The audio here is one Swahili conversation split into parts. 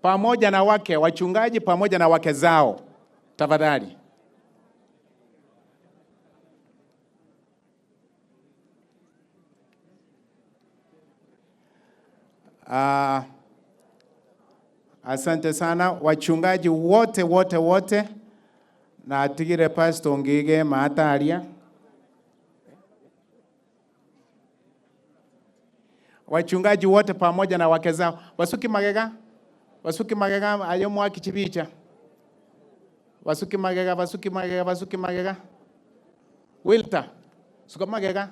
pamoja na wake, wachungaji pamoja na wake zao. Tafadhali. Asante sana wachungaji wote na atigire Pastor Ngige Mataria. Wachungaji wote pamoja na wake zao. Wasuki magega ayomu akichibicha. Wasuki magega. Wilta. Suka magega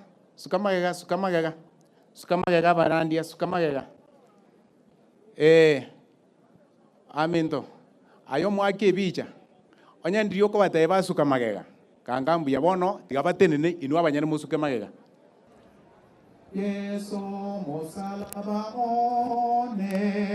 barandia, suka magega. Aminto. Ayomu akibicha. Onya ndiyo ko bateba suka magega. Kangambu ya bono tigabatenene inwa banyane musuke magega. Yesu musalaba one.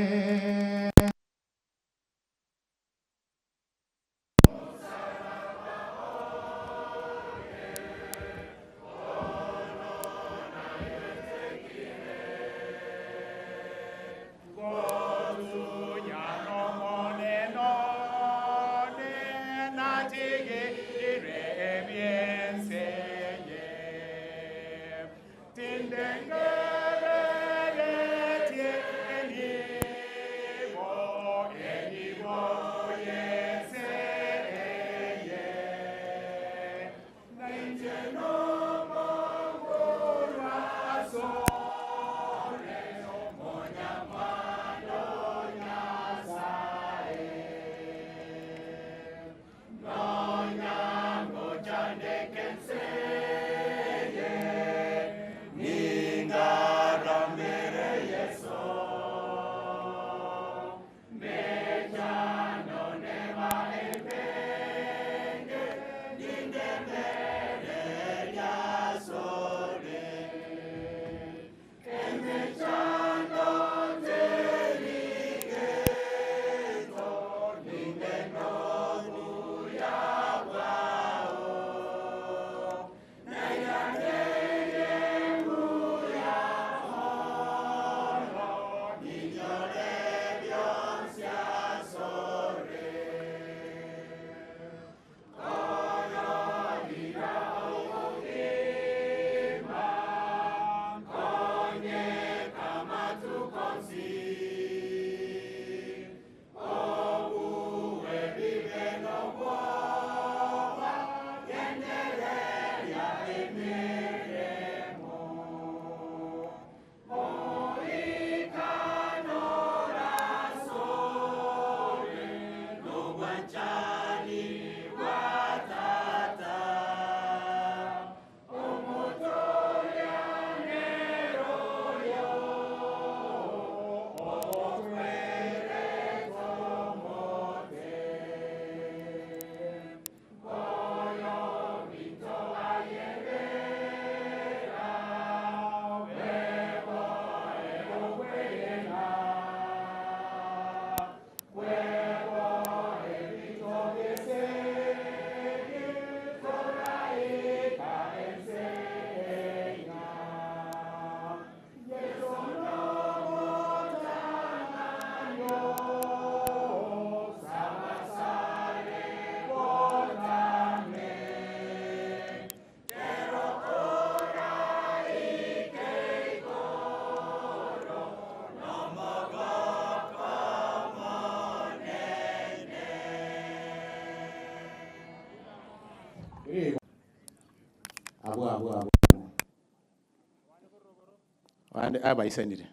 Ande aba isenire.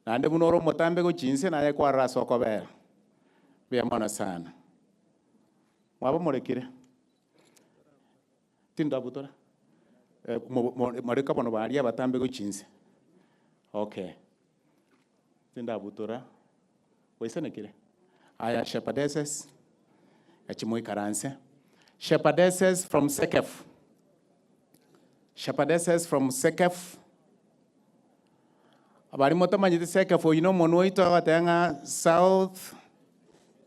Nande munoro motambe go chinse na kwa raso ko be. Be amana sana. Mwaba molekire. Tinda butora. Mareka bono bari abatambe go chinse. Okay. Tinda butora. Wesenekire. Aya shepherdesses. Achimoi karanse. Shepherdesses from Sekef. Shepherdesses from Sekef. Abari moto manjite Sekef monuito atenga South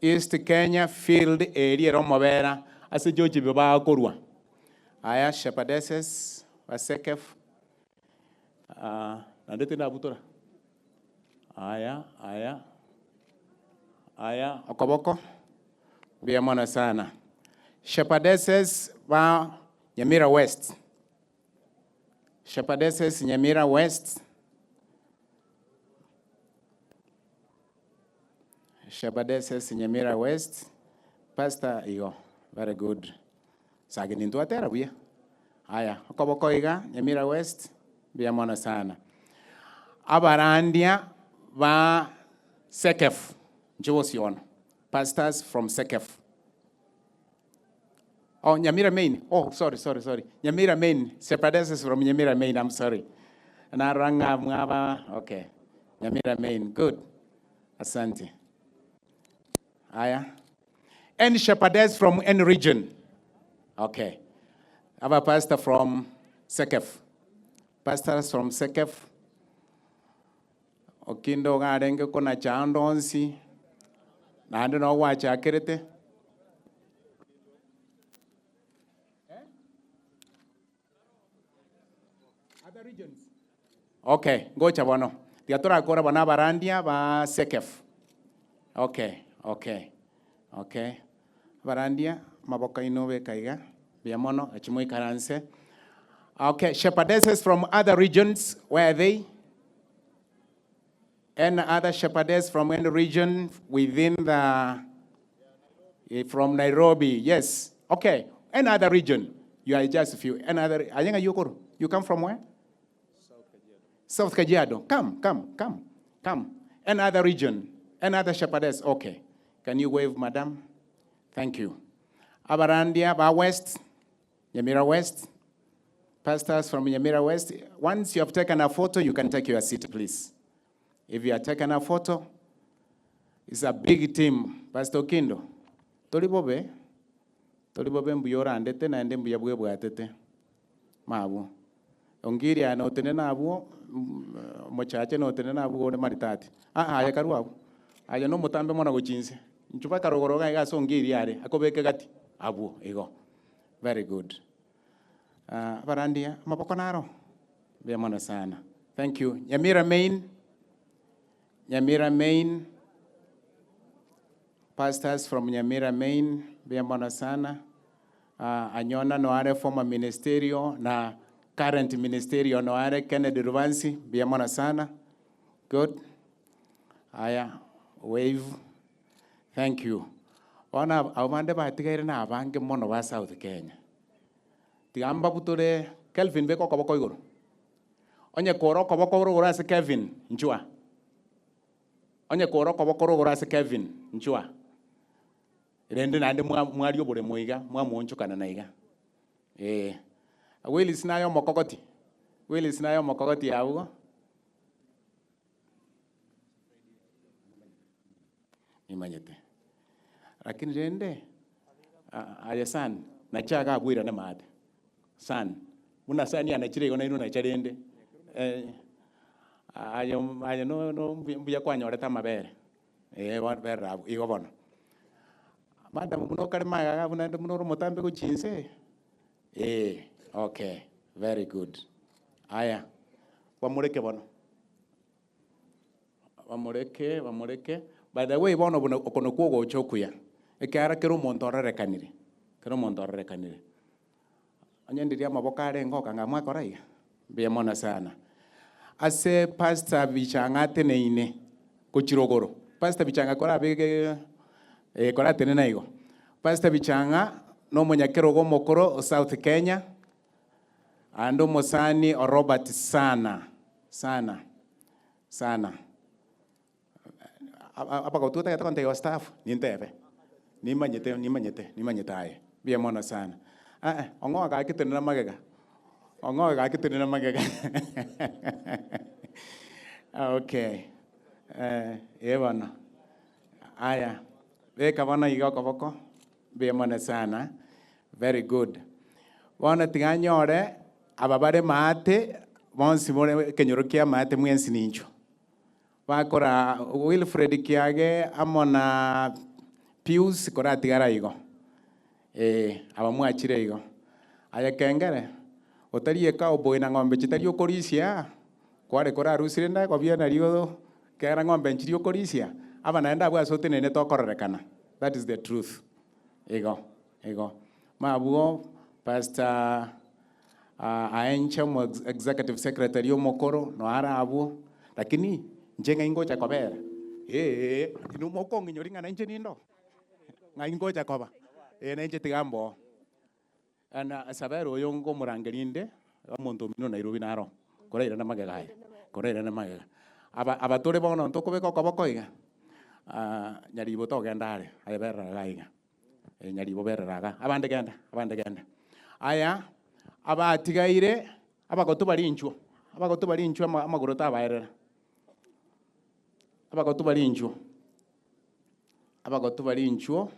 East Kenya field area romobera ase joji baba korwa. Aya shepherdesses wa Sekef. Nandete na butora. Aya. Aya, okoboko. Biamona sana. Shepherdesses wa Nyamira West. Shepherdesses Nyamira West. Shepherdesses Nyamira West. Pastor Igo. Very good. Saginintu atera buya. Aya, okoboko iga Nyamira West. Biamona sana. Abarandia va Sekef. Josion. Pastors from Sekef. Oh, Nyamira Main. Oh, sorry. Nyamira Main. Shepherdesses from Nyamira Main. I'm sorry. Naranga Mwaba. Okay. Nyamira Main. Good. Asante. Aya. Any shepherdess from any region. Okay. I have a pastor from Sekef. Pastors from Sekef. Okindo garenge kona chandonsi. Na ando no wacha akirete. Other regions. Okay, go chabano. Tiatora kora bana barandia ba Sekef. Okay. Barandia maboka inove kaiga. Biamono achimoi karanse. Okay, shepherdesses from other regions, where are they? And other shepherdess from any region within the, from Nairobi, yes. Okay, another region. You are just a few. Another, you come from where? South Kajiado. Come. Another region, another shepherdess. Okay. Can you wave, madam? Thank you. Abarandia, Ba West, Nyamira West. Pastors from Nyamira West. Once you have taken a photo, you can take your seat, please. If you are taking a photo, it's a big team. Pastor Okindo, Tolibobe mbuyora andete na ende mbuyabwe bwatete. Mabu. Ongiria no tenena abu, mochache no tenena abu one maritati. Aya karuabu. Aya no mutambe mona guchinse. Nchupa karogoroga iga so ngiria are. Akobeke gati. Abu, ego. Very good. Barandia, mapokonaro. Biamona sana. Thank you. Nyamira Main. Pastors from Nyamira Main. Biamona sana. Anyona noare former ministerio na current ministerio noare Kennedy Ruvansi. Biamona sana. Good. Aya, wave. Thank you. Ona awande ba tigere na abange mono ba South Kenya. Tiamba butore Kelvin beko koboko igoro. Onye koro koboko rogora se Kevin njua. Onye koro koboko rogora se Kevin njua. Rende na ande mwari obore moiga mwa monchukana na iga. Wili sinayo mokokoti yawo. Imanyete. Lakini rende ayasan na chaga abwira na mad. San muna sani anachire yona ino na charende ayo no mbuya kwanyore tamabere wa bera igo bono madam muno karma ga buna muno motambe ko chinse okay, very good. Aya wamureke bono wamureke. By the way, bono okono kuogo chokuya ekara kero montorere kanire anyendiria mabokare ngoka ngamwa koraiga biamona sana. Ase pastor bichangate neine kuchirogoro. Pastor bichanga kora bege kora tenena igo. Pastor bichanga no monyakerogo Mokoro South Kenya. Ando mosani o Robert sana. Apa kau tu tak kau staff nintebe. Ni manyete ay. Biamona sana. Ongo ga kitena magega. Okay. Evana. Aya. Veka wana iga kaboko. Biamona sana. Very good. Wana tinganyore ababare mate bonsi bone kenyorokia mate mwensi nincho. Wakora Wilfred Kiage amona Pius kora tigara igo. Abamwachire igo. Aya kengere. Otari ka obo na ngombe chitari okorisia. Kware kora rusirenda kwa bia na rio kera ngombe nchiri okorisia. aba naenda abwa sote nene tokorekana. That is the truth. Ego. Mabuo Pastor Aencha Executive Secretary Mokoro no ara abu lakini njenga ingocha kobera inumoko nginyoringa na nje nindo nga ingocha koba na nje tigambo ana sabero yongo murangerinde omuntu mino Nairobi naro koreira na magega abatore bono ntokobeka koboko iga nyaribo togendare ayebera gaiga nyaribo bereraga abande genda aya abatigaire abagotu barinchwo amaguru tabaerera abagotu barinchwo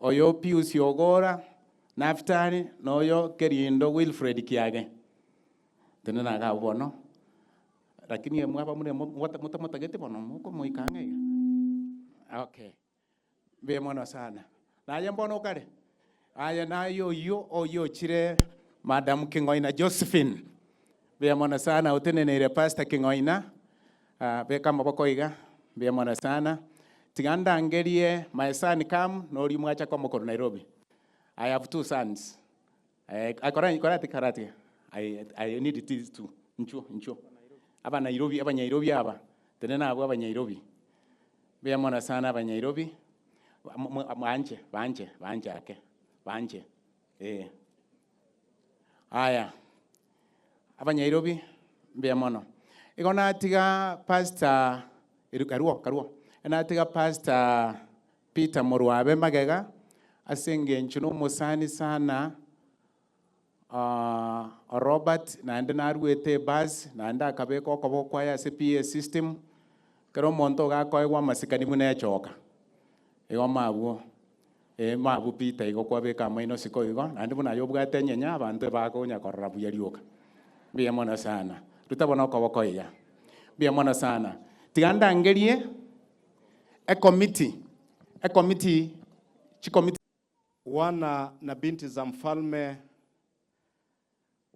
oyo Pius Yogora Naftali noyo Kerindo Wilfred Kiage tenena ga bono lakini mwaba mune mutamutagete bono muko muikange okay be mono sana na yambono kare aya nayo oyo chire Madam Kingoina Josephine be mono sana utenenere Pastor Kingoina be kama bokoiga be mono sana tiganda angerie my son come no rimwacha kwa Mokoro Nairobi. I have 2 sons. I need these 2. Ncho. Aba Nairobi, aba. Tenena aba Nairobi. Be mona sana aba Nairobi. Banje. Aya. Aba Nairobi be mono. Igona tiga Pastor Karuo. Ena tiga Pastor Peter Morwabe Magega. Asenge nchuno musani sana Robert naenda narwete bus naenda kabeko kobokwa ya CPA system kero monto ga koigwa masikani mune choka ego mabu mabu Peter ego kwabeka maino siko ego nandi muna yobwate nyenya abantu bakonya korra buyarioka biya mona sana tutabona koboko ya biya mona sana tiganda ngerie a committee wana na binti za mfalme,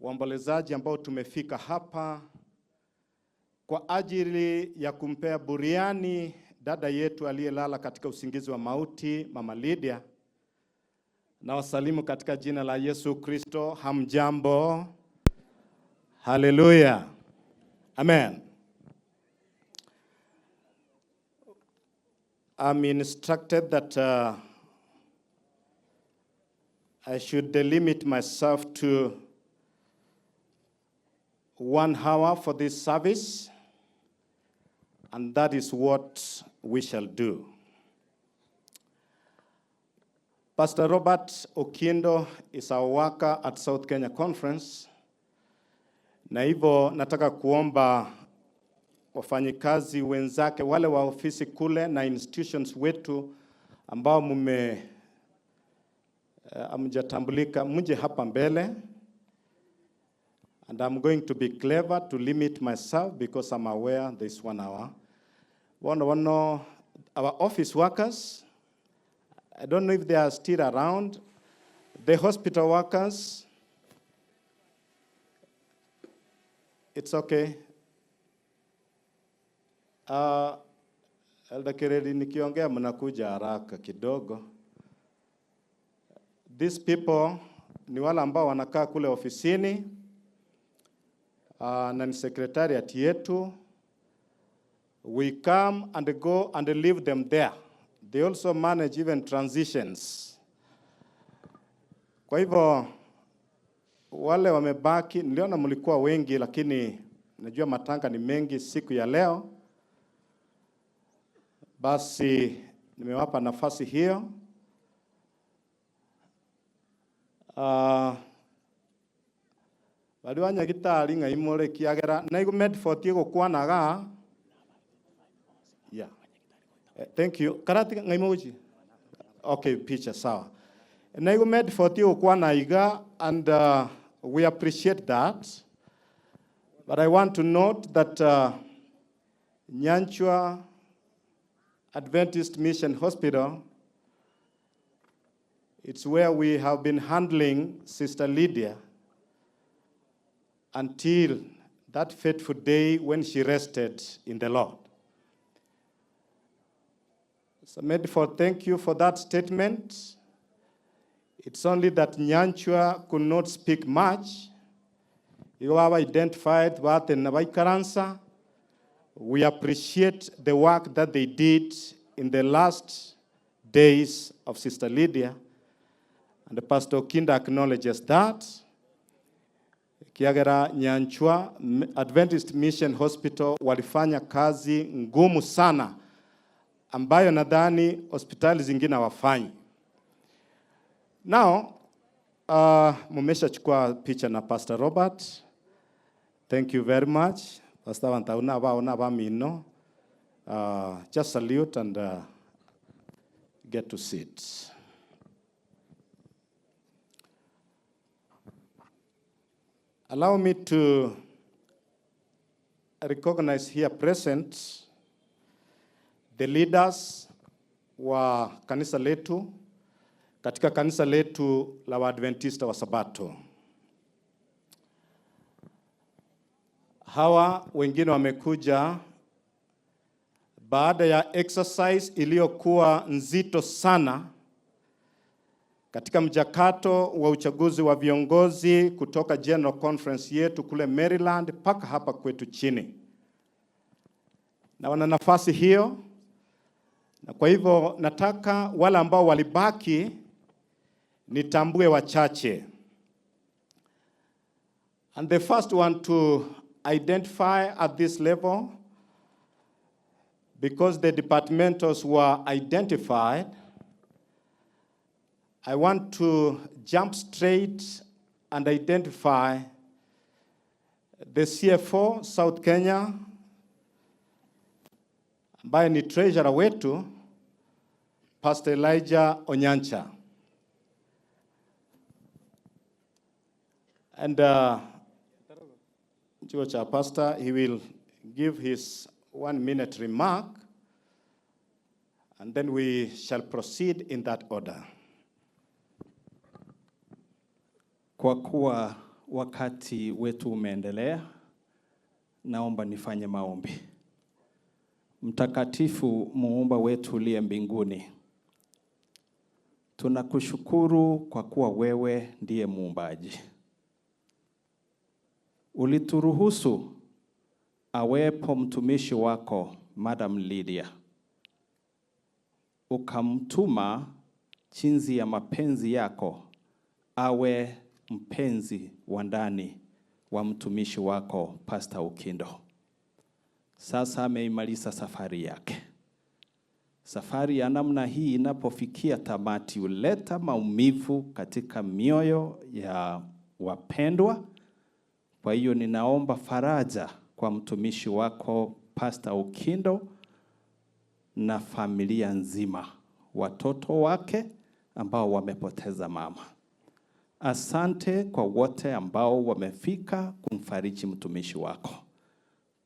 waombolezaji ambao tumefika hapa kwa ajili ya kumpea buriani dada yetu aliyelala katika usingizi wa mauti, Mama Lydia. Na wasalimu katika jina la Yesu Kristo. Hamjambo. Hallelujah. Amen. I'm instructed that I should limit myself to 1 hour for this service, and that is what we shall do. Pastor Robert Okindo is our worker at South Kenya Conference. Na hivyo nataka kuomba wafanyikazi wenzake wale wa ofisi kule na institutions wetu ambao amjatambulika muje hapa mbele. And I'm going to be clever to limit myself because I'm aware this 1 hour. Our office workers, I don't know if they are still around. The hospital workers, it's okay. Elder Kiredi nikiongea mnakuja haraka kidogo. These people ni wale ambao wanakaa kule ofisini na ni secretariat yetu. We come and go and leave them there. They also manage even transitions. Kwa hivyo wale wamebaki, niliona mlikuwa wengi lakini najua matanga ni mengi siku ya leo. Basi nimewapa nafasi hiyo. Baliwanya gitari nga imore kiagera na igo Medford yego kwanaga. Yeah. Thank you. Karati nga imoji. Okay, picture sawa. Na igo Medford yego kwanaiga, and we appreciate that. But I want to note that Nyanchwa Adventist Mission Hospital, it's where we have been handling Sister Lydia until that fateful day when she rested in the Lord. So, merciful, thank you for that statement. It's only that Nyanchwa could not speak much. You have identified what in Navaikaransa. We appreciate the work that they did in the last days of Sister Lydia. And Pastor Okindo acknowledges that. Kiagera Nyanchwa Adventist Mission Hospital walifanya kazi ngumu sana ambayo nadhani hospitali zingine hawafanyi. Now, mumeshachukua picha na Pastor Robert. Thank you very much. Pastor Wantauna ba mino. Just salute and get to sit. Allow me to recognize here present the leaders wa kanisa letu katika kanisa letu la Waadventista wa Sabato. Hawa wengine wamekuja baada ya exercise iliyokuwa nzito sana katika mjakato wa uchaguzi wa viongozi kutoka General Conference yetu kule Maryland mpaka hapa kwetu chini. Na wana nafasi hiyo, na kwa hivyo nataka wale ambao walibaki nitambue wachache. And the first one to identify at this level, because the departmentals were identified, I want to jump straight and identify the CFO South Kenya, ambaye ni treasurer wetu, Pastor Elijah Onyancha. And George, Pastor, he will give his 1-minute remark, and then we shall proceed in that order. Kwa kuwa wakati wetu umeendelea, naomba nifanye maombi. Mtakatifu Muumba wetu uliye mbinguni, tunakushukuru kwa kuwa wewe ndiye muumbaji. Ulituruhusu awepo mtumishi wako Madam Lydia. Ukamtuma chinzi ya mapenzi yako awe mpenzi wa ndani wa mtumishi wako Pastor Okindo. Sasa ameimaliza safari yake. Safari ya namna hii inapofikia tamati huleta maumivu katika mioyo ya wapendwa. Kwa hiyo ninaomba faraja kwa mtumishi wako Pastor Okindo na familia nzima, watoto wake ambao wamepoteza mama. Asante kwa wote ambao wamefika kumfariji mtumishi wako.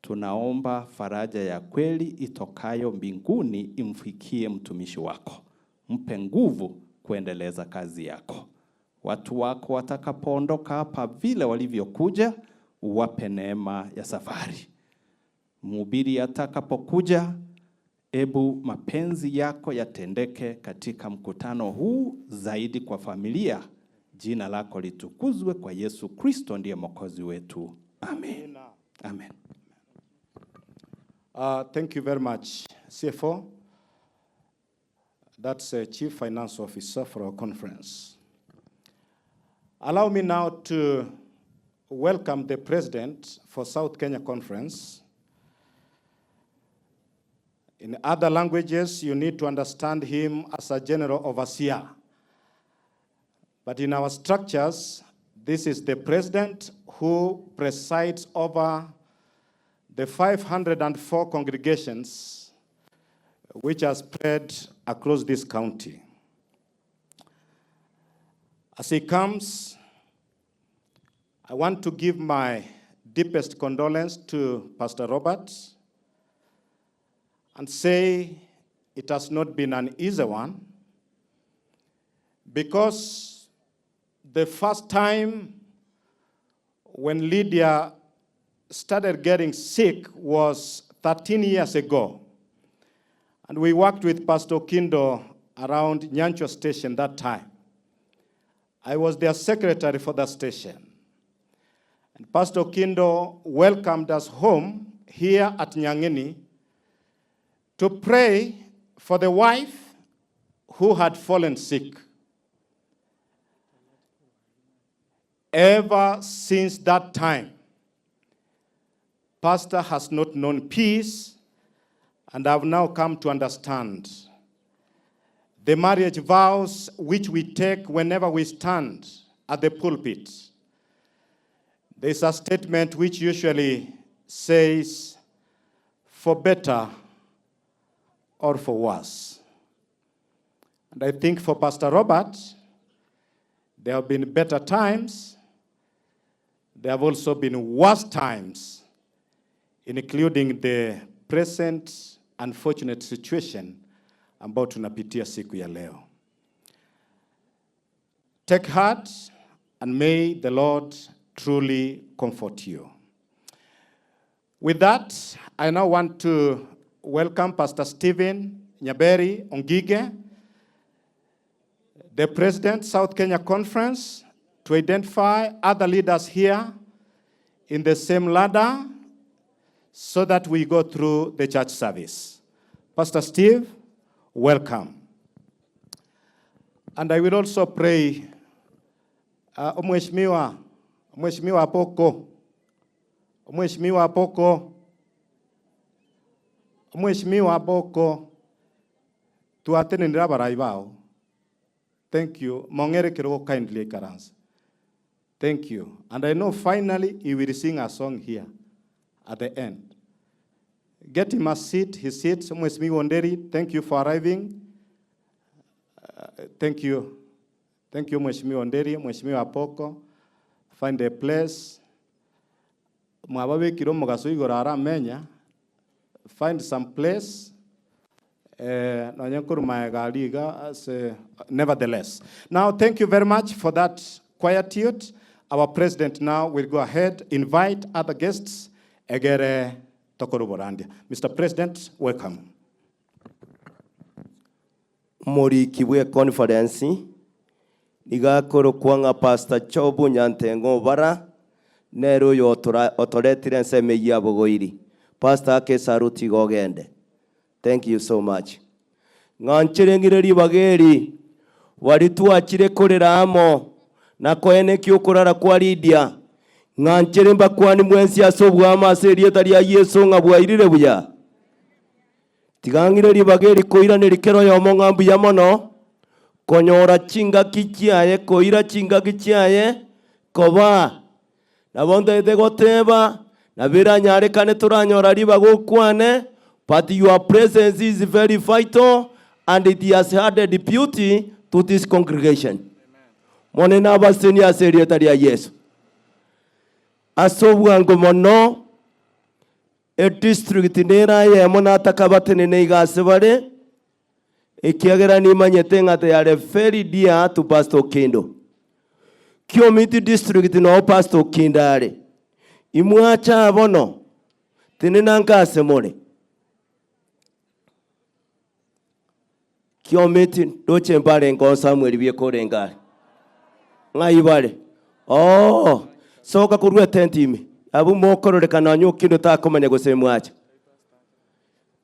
Tunaomba faraja ya kweli itokayo mbinguni imfikie mtumishi wako. Mpe nguvu kuendeleza kazi yako. Watu wako watakapoondoka hapa vile walivyokuja, uwape neema ya safari. Mhubiri atakapokuja, ebu mapenzi yako yatendeke katika mkutano huu zaidi kwa familia. Jina lako litukuzwe, kwa Yesu Kristo ndiye Mwokozi wetu. Amen. Amen. Thank you very much, CFO. That's a Chief Finance Officer for our conference. Allow me now to welcome the President for South Kenya Conference. In other languages, you need to understand him as a general overseer. But in our structures, this is the President who presides over the 504 congregations which are spread across this county. As he comes, I want to give my deepest condolence to Pastor Robert and say it has not been an easy one, because the first time when Lydia started getting sick was 13 years ago. And we worked with Pastor Okindo around Nyancho Station that time. I was their secretary for that station. And Pastor Okindo welcomed us home here at Nyang'ini to pray for the wife who had fallen sick. Ever since that time, Pastor has not known peace, and I've now come to understand the marriage vows which we take whenever we stand at the pulpit. There's a statement which usually says, for better or for worse. And I think for Pastor Robert, there have been better times. There have also been worse times, including the present unfortunate situation ambao tunapitia siku ya leo. Take heart, and may the Lord truly comfort you. With that, I now want to welcome Pastor Stephen Nyaberi Ongige, the President, South Kenya Conference, to identify other leaders here in the same ladder so that we go through the church service. Pastor Steve, welcome. And I will also pray, Mheshimiwa Apoko, tuatene nirabaraiba. Thank you. Mongere kirogo kindly Karans. Thank you. And I know finally he will sing a song here at the end. Get him a seat, his seat. Mheshimiwa Ondari, thank you for arriving. Thank you. Thank you, Mheshimiwa Ondari, Mheshimiwa Apoko. Find a place. Mwababe kiro mugasui gorara menya. Find some place. Nevertheless. Now, thank you very much for that quietude. Our president now will go ahead, invite other guests. Egere Tokoruborandia. Mr. President, welcome. Mori kibwe conference. Niga koro kwanga Pastor Chobu Nyantengo bara. Nero yo otoretire nseme yabogoiri. Pastor ake saruti gogende. Thank you so much. Nganchirengireri bageri warituachire korera amo na koene kyokorara kwa Lydia nganchiremba kwani mwensi asobwa amaseri etari ya Yesu ngabwairire buya tigangireri bageri koirane rikero ya mongambu ya mono konyora chinga kichiaye koira chinga kichiaye koba nabonde egoteba nabira nyare kane turanyora riba gukwane. But your presence is very vital, and it has added beauty to this congregation. Monena baseni aserietari ya Yesu. Asobwango mono e district nera ye mona takabatene neigasebare ekiagera ni manyete ngate are very dear to Pastor Okindo. Kiomiti district no Pastor Okindo are. Imwacha abono tenenanga semore. Kiomiti doche mbale ngo Samuel biekorenga ngaibale soka kurwe tentimi abu Mokoro kana nyokindo takomanya gosemwacha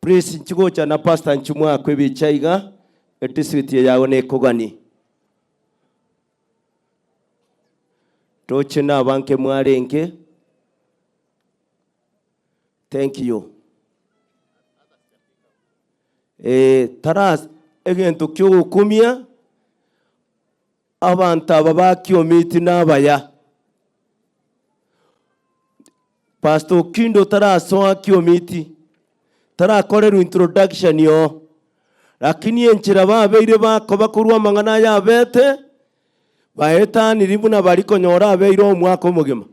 please nchigocha na pastor nchumwa kwebichaiga etiswiti yawo ne kogani doche na banke mwarenke. Thank you. Taras egento kyo kumia abanta baba kiomiti nabaya Pastor Okindo tara soa kiomiti tara koreru introduction yo lakini enchira babeire bakoba kurwa mangana ya bete baeta niribuna bariko nyora abeire omwako mugema.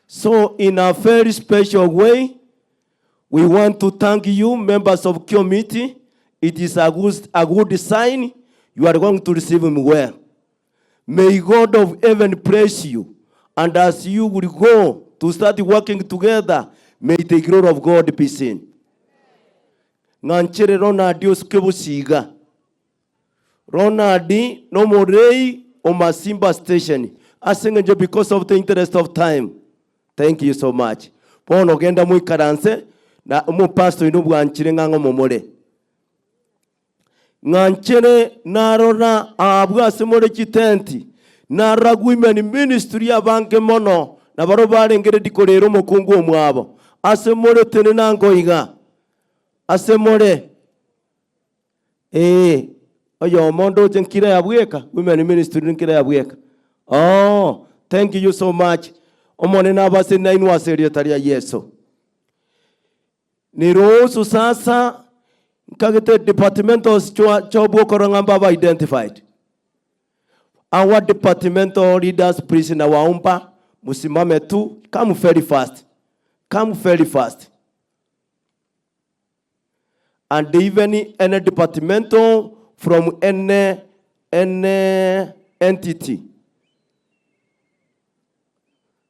So in a very special way we want to thank you members of committee. It is a good sign. You are going to receive him well. May God of heaven bless you. And as you will go to start working together, may the glory of God be seen. nganchere Ronald oskebusiga Ronald no morei o Masimba station asengenje because of the interest of time. Thank you so much. Pono genda muikaranse na umu pastor inu bwanchire ngango momore nganchere narora abwase more kitenti nara women ministry abange mono na baro barengere dikorero mukungu omwabo asemore tene nangoiga asemore oyo mondo jenkira yabweka women ministry nkira yabweka. Oh, thank you so much. Omone na base na inwa secretary ya Yesu ni rosu sasa kagete departmentals chobo korangamba ba identified. Our departmental leaders please na waomba musimame tu, come very fast. Come very fast. And even any departmental from any entity.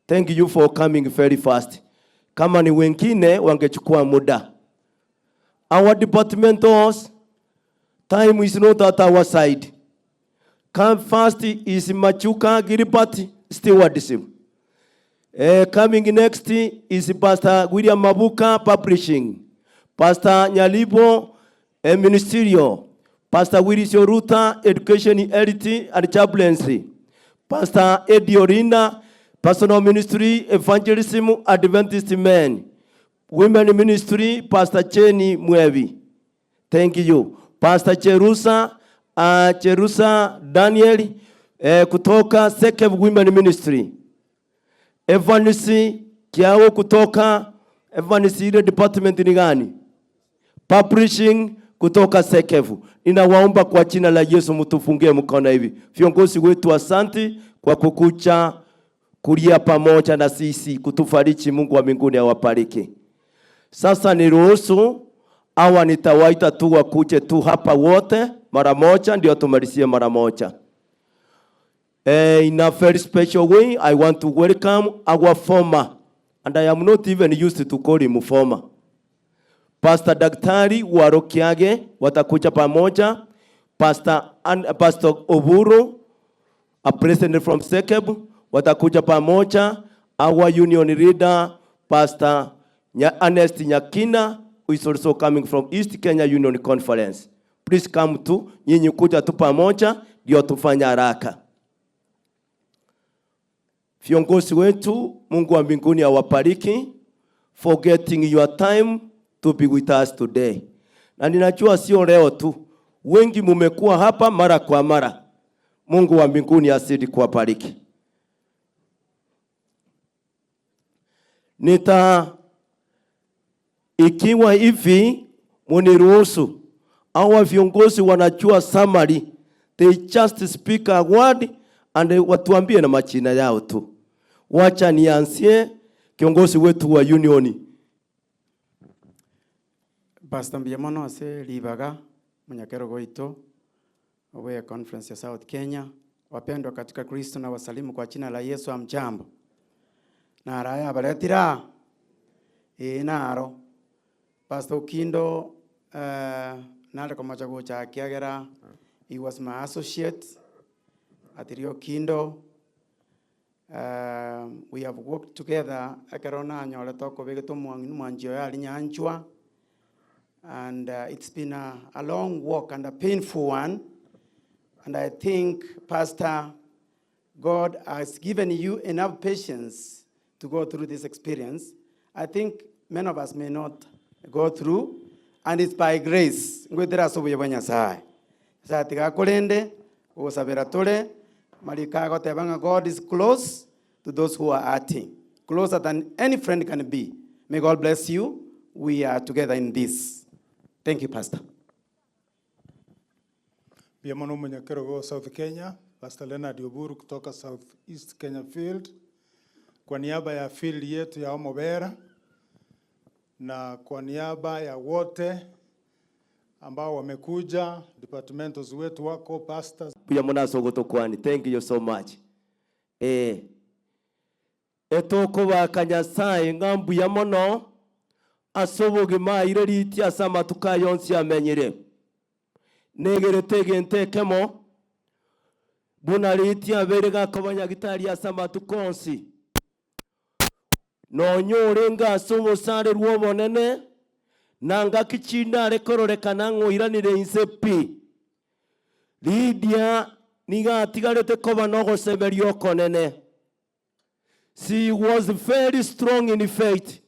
Thank you for coming very fast. Kama ni wengine wangechukua muda. Our departmentals, time is not at our side. Come first is Machuka Giripati Stewardship. Coming next is Pastor William Mabuka Publishing. Pastor Nyalibo Ministerial. Pastor Willis Yoruta Education, Health and Chaplaincy. Pastor Eddie Orina Personal Ministry, Evangelism, Adventist Men. Women Ministry, Pastor Cheni Mwevi. Thank you. Pastor Cherusa Daniel kutoka Sekev Women Ministry. Evanisi Kiao kutoka Evanisi ile department ni gani? Publishing kutoka Sekev. Ninawaomba kwa jina la Yesu mtufungie mkono hivi. Viongozi wetu asante kwa kukucha kulia pamoja na sisi kutufariji. Mungu wa mbinguni awabariki. Sasa niruhusu awa nitawaita tu wakuje tu hapa wote mara moja ndio tumalizie mara moja. In a very special way, I want to welcome our former, and I am not even used to call him former, Pastor Daktari Warokiage watakuja pamoja. Pastor Oburu, a president from Sekeb, watakuja pamoja. Our union leader, Pastor Ernest Nyakina, who is also coming from East Kenya Union Conference. Please come to, nyinyi kuja tu pamoja, ndio tufanya haraka. Viongozi wetu, Mungu wa mbinguni awabariki for getting your time to be with us today. Na ninajua sio leo tu, wengi mumekuwa hapa mara kwa mara. Mungu wa mbinguni azidi kuwabariki. Ikiwa hivi muniruhusu, hawa viongozi wanajua summary, they just speak a word and watuambie na majina yao tu. Wacha nianzie kiongozi wetu wa unioni. Pastor Mbiamono ase libaga mnyakero goito wa conference ya South Kenya. Wapendwa katika Kristo na wasalimu kwa jina la Yesu. Amjambo. Na raya baletira naro Pastor Okindo nale kama chaguo cha kiagera. He was my associate at Okindo. We have worked together akarona nyole toko begeto mwanjio ya linyanchwa, and it's been a long walk and a painful one, and I think Pastor, God has given you enough patience to go through this experience. I think many of us may not go through, and it's by grace. Ngwetera so buyabanya sai satiga kolende osabera tole malikago tebanga. God is close to those who are acting, closer than any friend can be. May God bless you. We are together in this. Thank you, Pastor. Biamono mnyakero South Kenya, Pastor Leonard Oburu kutoka South East Kenya Field. Kwa niaba ya field yetu ya Omobera na kwa niaba ya wote ambao wamekuja, departmentos wetu wako, pastors. Biamono sogoto kwani. Thank you so much. Etoko wa kanyasai ngambu ya mono asoboge maire riti asama tukayonsi amenyere negerete gente kemo buna riti aberega kabanya gitari asama tukonsi no nyorenga asobo sare ruobo nene nanga kichina rekororeka ngoiranire insepi Lydia niga tigarete koba no goseberio konene. She was very strong in faith.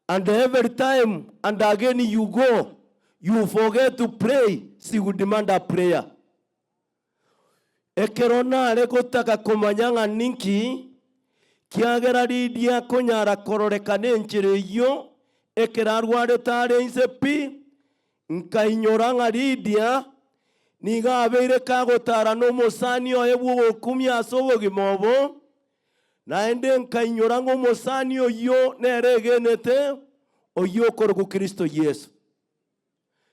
And every time and again you go, you forget to pray, she would demand a prayer. Ekerona rekotaka komanyanga ninki kiagera Lydia konyara kororekane nchire yo ekerarware tare insepi nkainyoranga Lydia niga abeire kagotara no mosani oyebu kumya asobogi mobo naende nkainyorango mosani yo neregenete oyo korgu Kristo Yesu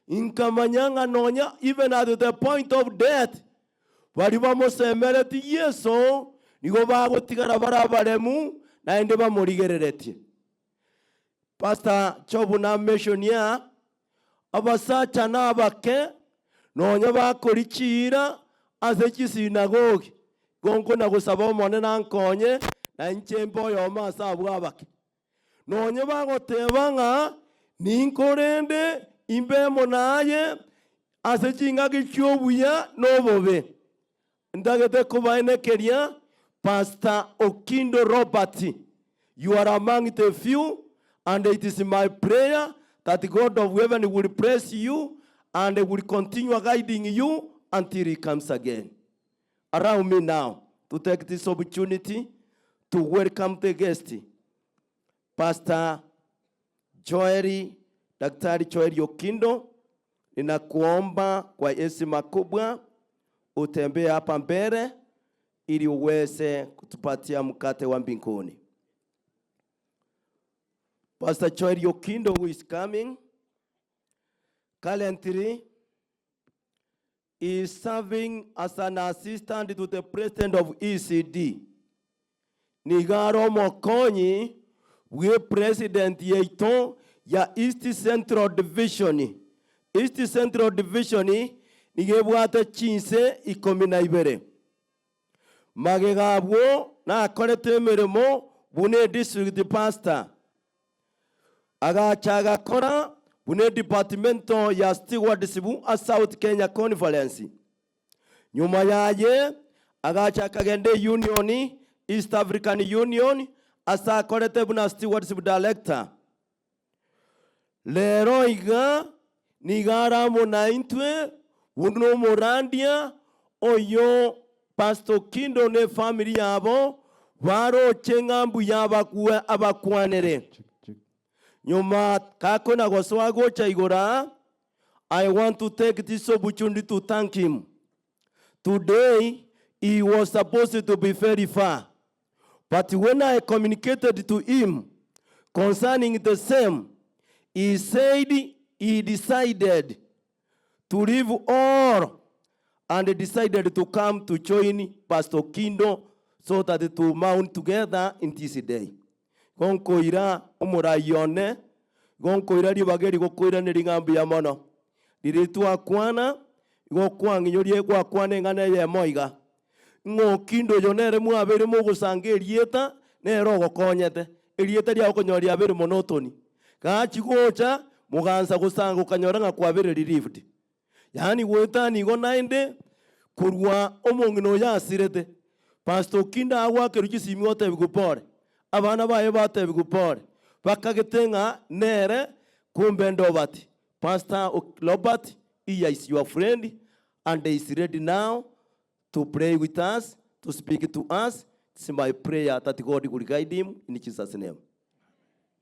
inkamanyanga nonya even at the point of death bari bamosemereti Yesu nigo bagotigara barabaremu naende bamurigereretie. Pastor Chobu na mentionia abasacha nabake nonya bakorichira azechi sinagogi gongo na gusaba mone nankonye na nchembo yo masabu abake nonya bagotebanga ninkorende imbemo naye azechi ngagichyobuya nobobe ndagete kubaenekeria Pastor Okindo Robert, you are among the few, and it is my prayer that the God of heaven will bless you and will continue guiding you until he comes again. Around me now to take this opportunity to welcome the guest, Pastor Joel, Daktari Joel Okindo. Ninakuomba kwa heshima kubwa utembee hapa mbele ili uweze kutupatia mkate wa mbinguni. Pastor Joel Okindo, who is coming, currently is serving as an assistant to the president of ECD. Nigaro Mokonyi, we president yeito ya East Central Division. East Central Division nigebwate chinse 12. Magegabwo na akorete mirimo bune district pastor. Agachaga kora bune departmento ya stewardship a South Kenya Conference. Nyuma yaye agachaka gende union, East African Union, asa korete buna stewardship director. Lero iga nigara mona intwe uno morandia oyo Pastor Kindo ne family yabo waro chengambu yabakua abakwanere. Nyuma kako na goswago chaigora. I want to take this opportunity to thank him. Today he was supposed to be very far, but when I communicated to him concerning the same, he said he decided to leave all and decided to come to join Pastor Kindo so that to mount together in this day. Gonko ira umurayone, gonko ira ribageri gokoira neringambi ya mono. Diritu akwana, gokwangi nyorie kwa kwane ngane ye moiga. Ngo Kindo yonere mu abere mu gusange erieta ne rogo konyete. Erieta ria okonyori abere monotoni. Ka chigocha muganza gusanga ukanyora kwa abere relieved. Yani wetani go nainde kurwa omongino yasirete. Pastor Kinda awa keruchi simiote bigupore. Abana baye bate bigupore. Bakagetenga nere kumbendo bati. Pastor Robert, he is your friend and he is ready now to pray with us, to speak to us. It's my prayer that God will guide him in Jesus' name.